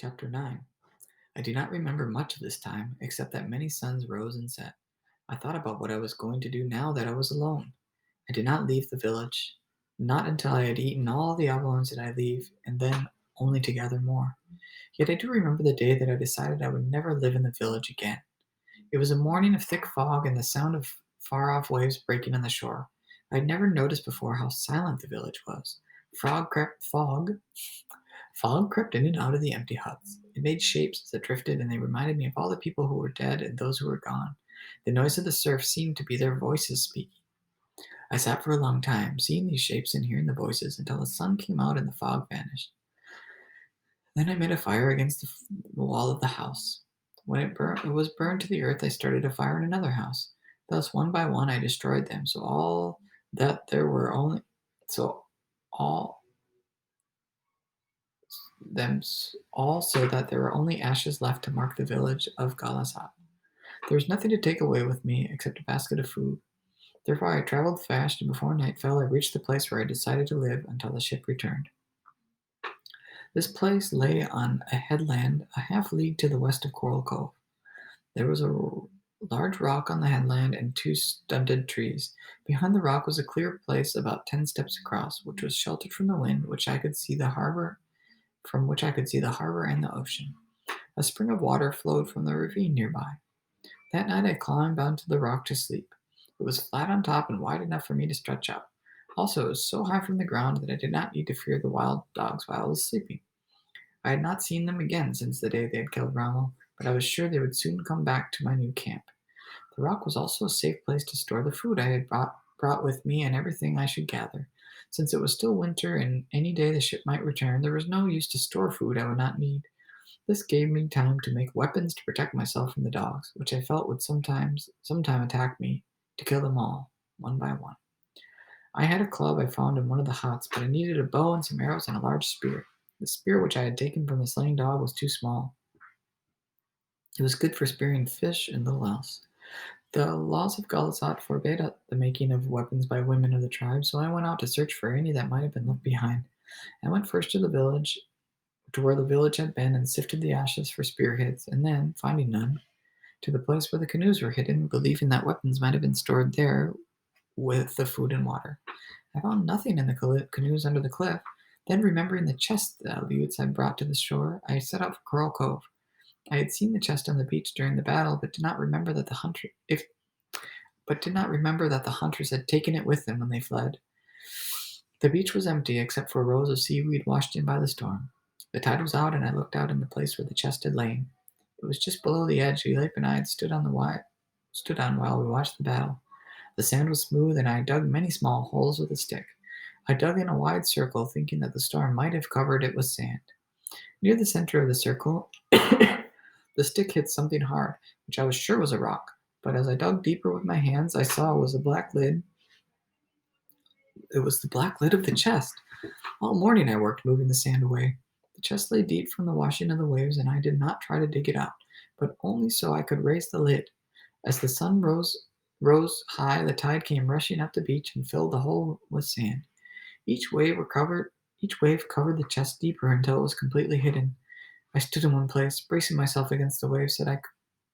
Chapter 9. I do not remember much of this time, except that many suns rose and set. I thought about what I was going to do now that I was alone. I did not leave the village, not until I had eaten all the abalone that I leave, and then only to gather more. Yet I do remember the day that I decided I would never live in the village again. It was a morning of thick fog and the sound of far off waves breaking on the shore. I had never noticed before how silent the village was. Frog crept fog Fog crept in and out of the empty huts. It made shapes as it drifted, and they reminded me of all the people who were dead and those who were gone. The noise of the surf seemed to be their voices speaking. I sat for a long time, seeing these shapes and hearing the voices, until the sun came out and the fog vanished. Then I made a fire against the wall of the house. When it was burned to the earth, I started a fire in another house. Thus, one by one, I destroyed them. That there were only, so all them all so that there were only ashes left to mark the village of Galasat. There was nothing to take away with me except a basket of food. Therefore, I traveled fast, and before night fell, I reached the place where I decided to live until the ship returned. This place lay on a headland a half league to the west of Coral Cove. There was a large rock on the headland and two stunted trees. Behind the rock was a clear place about 10 steps across, which was sheltered from the wind, from which I could see the harbor and the ocean. A spring of water flowed from the ravine nearby. That night I climbed onto the rock to sleep. It was flat on top and wide enough for me to stretch out. Also, it was so high from the ground that I did not need to fear the wild dogs while I was sleeping. I had not seen them again since the day they had killed Rommel, but I was sure they would soon come back to my new camp. The rock was also a safe place to store the food I had brought with me and everything I should gather. Since it was still winter and any day the ship might return, there was no use to store food I would not need. This gave me time to make weapons to protect myself from the dogs, which I felt would sometime attack me, to kill them all, one by one. I had a club I found in one of the huts, but I needed a bow and some arrows and a large spear. The spear which I had taken from the slain dog was too small. It was good for spearing fish and little else. The laws of Galasat forbade the making of weapons by women of the tribe, so I went out to search for any that might have been left behind. I went first to where the village had been, and sifted the ashes for spearheads, and then, finding none, to the place where the canoes were hidden, believing that weapons might have been stored there with the food and water. I found nothing in the canoes under the cliff. Then, remembering the chest the Aleuts had brought to the shore, I set out for Coral Cove. I had seen the chest on the beach during the battle, but did not remember that the hunters had taken it with them when they fled. The beach was empty except for rows of seaweed washed in by the storm. The tide was out, and I looked out in the place where the chest had lain. It was just below the edge Elip and I had stood on while we watched the battle. The sand was smooth, and I dug many small holes with a stick. I dug in a wide circle, thinking that the storm might have covered it with sand. Near the center of the circle, the stick hit something hard, which I was sure was a rock. But as I dug deeper with my hands, I saw it was a black lid. It was the black lid of the chest. All morning I worked, moving the sand away. The chest lay deep from the washing of the waves, and I did not try to dig it out, but only so I could raise the lid. As the sun rose high, the tide came rushing up the beach and filled the hole with sand. Each wave covered the chest deeper until it was completely hidden. I stood in one place, bracing myself against the waves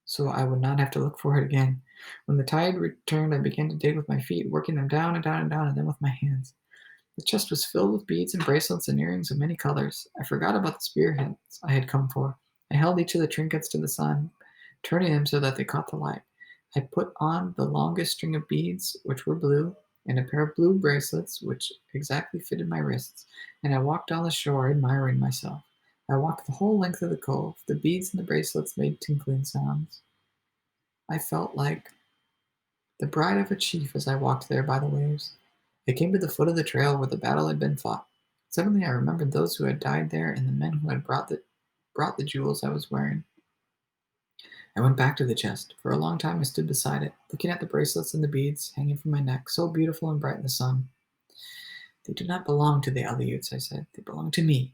so I would not have to look for it again. When the tide returned, I began to dig with my feet, working them down and down and down, and then with my hands. The chest was filled with beads and bracelets and earrings of many colors. I forgot about the spearheads I had come for. I held each of the trinkets to the sun, turning them so that they caught the light. I put on the longest string of beads, which were blue, and a pair of blue bracelets, which exactly fitted my wrists, and I walked down the shore, admiring myself. I walked the whole length of the cove. The beads and the bracelets made tinkling sounds. I felt like the bride of a chief as I walked there by the waves. I came to the foot of the trail where the battle had been fought. Suddenly I remembered those who had died there and the men who had brought the jewels I was wearing. I went back to the chest. For a long time I stood beside it, looking at the bracelets and the beads hanging from my neck, so beautiful and bright in the sun. They do not belong to the Aleuts, I said. They belong to me.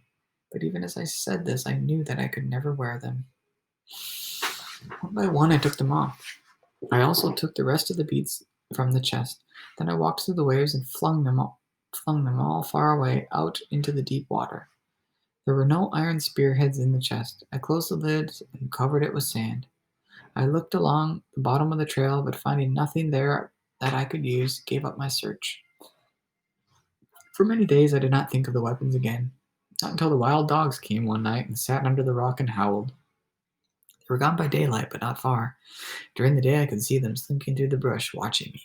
But even as I said this, I knew that I could never wear them. One by one I took them off. I also took the rest of the beads from the chest. Then I walked through the waves and flung them all far away out into the deep water. There were no iron spearheads in the chest. I closed the lid and covered it with sand. I looked along the bottom of the trail, but finding nothing there that I could use, gave up my search. For many days I did not think of the weapons again, not until the wild dogs came one night and sat under the rock and howled. They were gone by daylight, but not far. During the day I could see them slinking through the brush, watching me.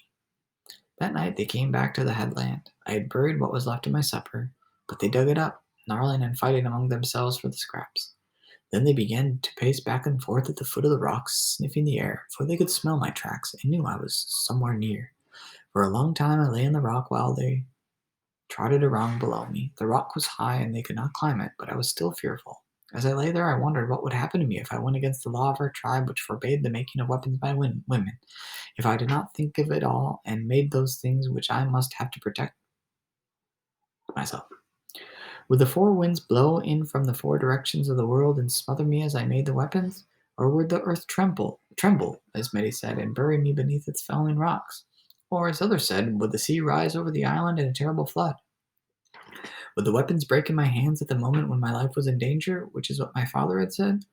That night they came back to the headland. I had buried what was left of my supper, but they dug it up, snarling and fighting among themselves for the scraps. Then they began to pace back and forth at the foot of the rocks, sniffing the air, for they could smell my tracks and knew I was somewhere near. For a long time I lay in the rock while they trotted around below me. The rock was high and they could not climb it, but I was still fearful. As I lay there, I wondered what would happen to me if I went against the law of our tribe, which forbade the making of weapons by women, if I did not think of it all and made those things which I must have to protect myself. Would the four winds blow in from the four directions of the world and smother me as I made the weapons? Or would the earth tremble, as many said, and bury me beneath its falling rocks? Or, as others said, would the sea rise over the island in a terrible flood? Would the weapons break in my hands at the moment when my life was in danger, which is what my father had said?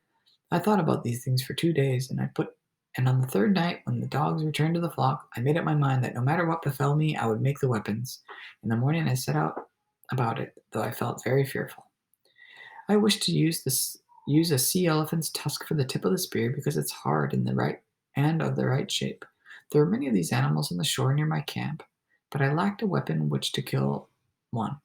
I thought about these things for 2 days, and on the third night, when the dogs returned to the flock, I made up my mind that no matter what befell me, I would make the weapons. In the morning I set out about it, though I felt very fearful. I wished to use a sea elephant's tusk for the tip of the spear because it's hard in the right and of the right shape. There were many of these animals on the shore near my camp, but I lacked a weapon which to kill one.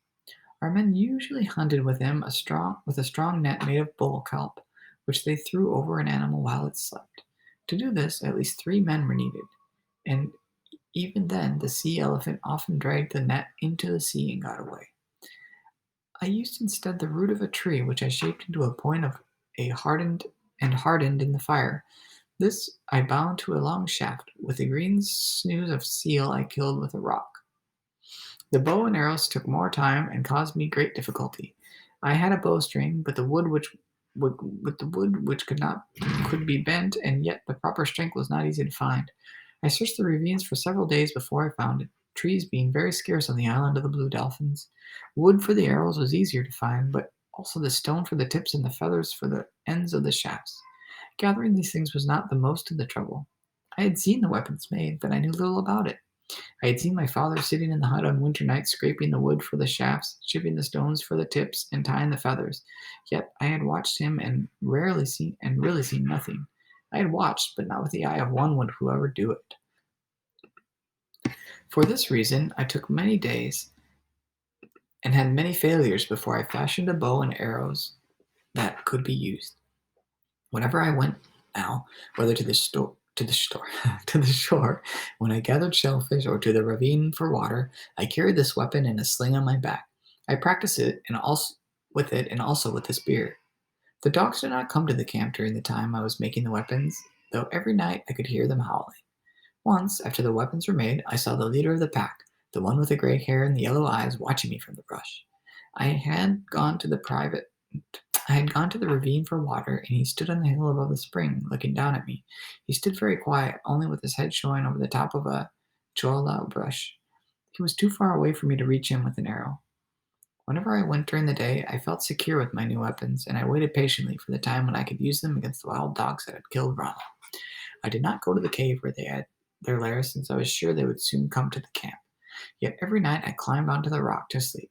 Our men usually hunted with a strong net made of bull kelp, which they threw over an animal while it slept. To do this, at least 3 men were needed, and even then the sea elephant often dragged the net into the sea and got away. I used instead the root of a tree, which I shaped into a point of a hardened in the fire. This I bound to a long shaft. With a green snooze of seal I killed with a rock. The bow and arrows took more time and caused me great difficulty. I had a bowstring, but the wood which with the wood which could be bent, and yet the proper strength was not easy to find. I searched the ravines for several days before I found it, trees being very scarce on the island of the Blue Dolphins. Wood for the arrows was easier to find, but also the stone for the tips and the feathers for the ends of the shafts. Gathering these things was not the most of the trouble. I had seen the weapons made, but I knew little about it. I had seen my father sitting in the hut on winter nights, scraping the wood for the shafts, chipping the stones for the tips, and tying the feathers. Yet I had watched him and really seen nothing. I had watched, but not with the eye of one would who ever do it. For this reason, I took many days and had many failures before I fashioned a bow and arrows that could be used. Whenever I went now, whether to the shore, when I gathered shellfish, or to the ravine for water, I carried this weapon in a sling on my back. I practiced it and also with the spear. The dogs did not come to the camp during the time I was making the weapons, though every night I could hear them howling. Once, after the weapons were made, I saw the leader of the pack, the one with the gray hair and the yellow eyes, watching me from the brush. I had gone to the ravine for water, and he stood on the hill above the spring, looking down at me. He stood very quiet, only with his head showing over the top of a cholla brush. He was too far away for me to reach him with an arrow. Whenever I went during the day, I felt secure with my new weapons, and I waited patiently for the time when I could use them against the wild dogs that had killed Ronald. I did not go to the cave where they had their lair, since I was sure they would soon come to the camp. Yet every night I climbed onto the rock to sleep.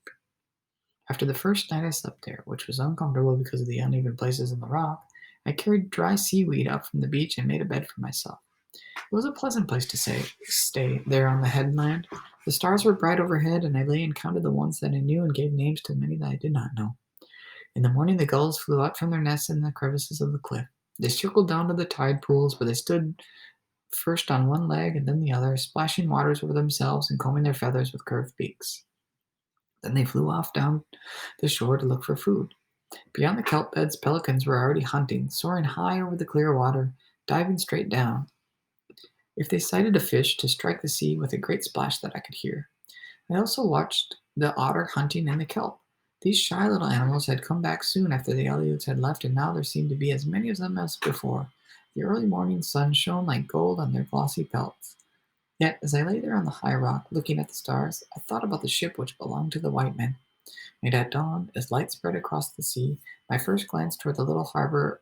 After the first night I slept there, which was uncomfortable because of the uneven places in the rock, I carried dry seaweed up from the beach and made a bed for myself. It was a pleasant place to stay there on the headland. The stars were bright overhead, and I lay and counted the ones that I knew and gave names to many that I did not know. In the morning the gulls flew out from their nests in the crevices of the cliff. They circled down to the tide pools, where they stood first on one leg and then the other, splashing waters over themselves and combing their feathers with curved beaks. Then they flew off down the shore to look for food. Beyond the kelp beds, pelicans were already hunting, soaring high over the clear water, diving straight down. If they sighted a fish, to strike the sea with a great splash that I could hear. I also watched the otter hunting in the kelp. These shy little animals had come back soon after the Aleuts had left, and now there seemed to be as many of them as before. The early morning sun shone like gold on their glossy pelts. Yet, as I lay there on the high rock, looking at the stars, I thought about the ship which belonged to the white men. And at dawn, as light spread across the sea, my first glance toward the little harbor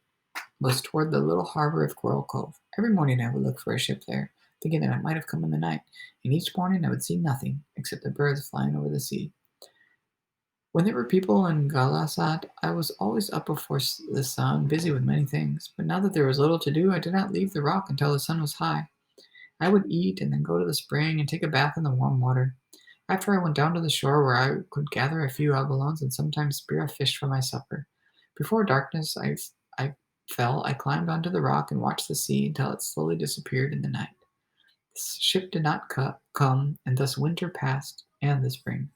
of Coral Cove. Every morning I would look for a ship there, thinking that it might have come in the night, and each morning I would see nothing except the birds flying over the sea. When there were people in Galasat, I was always up before the sun, busy with many things. But now that there was little to do, I did not leave the rock until the sun was high. I would eat and then go to the spring and take a bath in the warm water. After I went down to the shore where I could gather a few abalones and sometimes spear a fish for my supper. Before darkness I fell, I climbed onto the rock and watched the sea until it slowly disappeared in the night. The ship did not come, and thus winter passed and the spring.